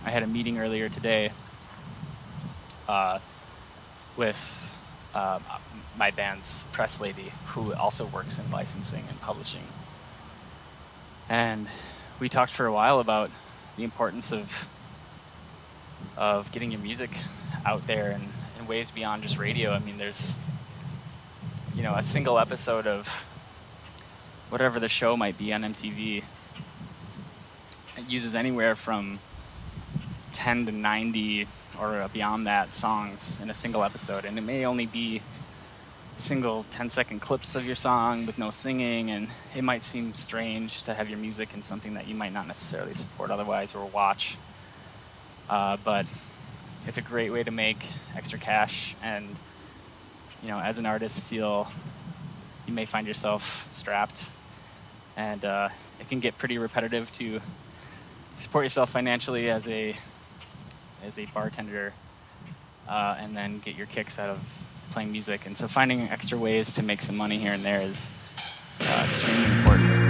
I had a meeting earlier today with my band's press lady, who also works in licensing and publishing. And we talked for a while about the importance of getting your music out there in ways beyond just radio. I mean, there's, a single episode of whatever the show might be on MTV. It uses anywhere from 10 to 90 or beyond that songs in a single episode, and it may only be single 10-second clips of your song with no singing, and it might seem strange to have your music in something that you might not necessarily support otherwise or watch, but it's a great way to make extra cash. And as an artist, you may find yourself strapped, and it can get pretty repetitive to support yourself financially as a bartender, and then get your kicks out of playing music. And so finding extra ways to make some money here and there is extremely important.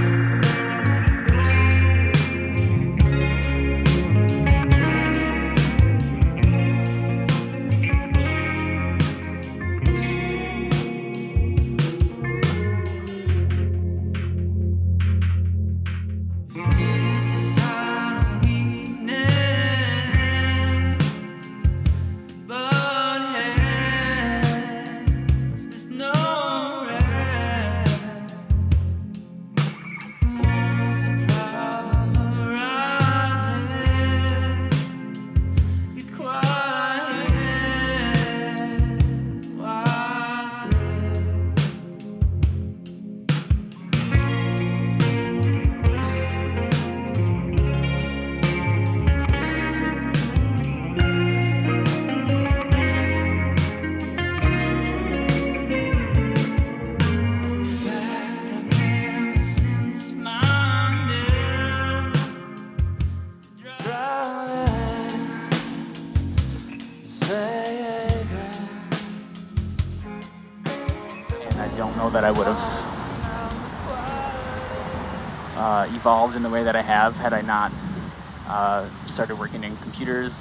That I would have evolved in the way that I have had I not started working in computers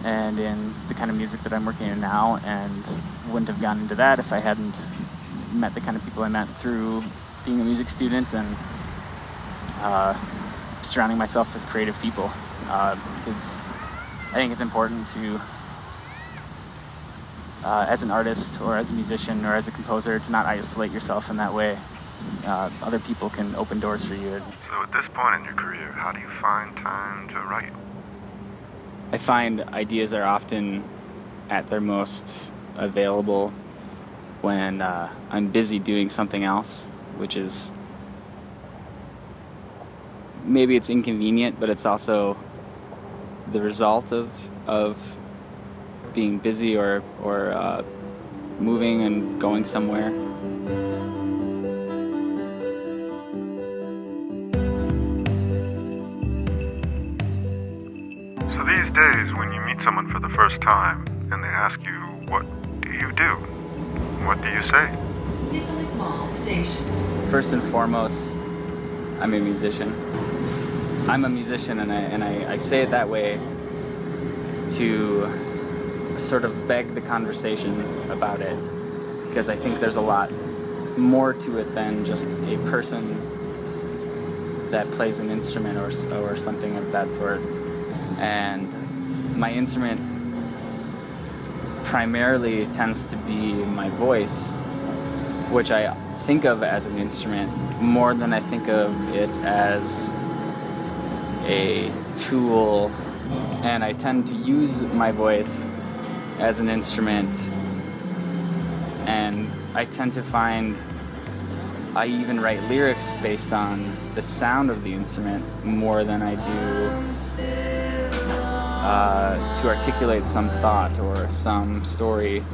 and in the kind of music that I'm working in now, and wouldn't have gone into that if I hadn't met the kind of people I met through being a music student and surrounding myself with creative people, because I think it's important to as an artist or as a musician or as a composer to not isolate yourself in that way. Other people can open doors for you. So at this point in your career, how do you find time to write? I find ideas are often at their most available when I'm busy doing something else, which is, maybe it's inconvenient, but it's also the result of being busy or moving and going somewhere. So these days, when you meet someone for the first time and they ask you, what do you do? What do you say? First and foremost, I'm a musician. I'm a musician, and I say it that way to sort of beg the conversation about it, because I think there's a lot more to it than just a person that plays an instrument or something of that sort. And my instrument primarily tends to be my voice, which I think of as an instrument more than I think of it as a tool, and I tend to use my voice as an instrument, and I tend to find I even write lyrics based on the sound of the instrument more than I do to articulate some thought or some story.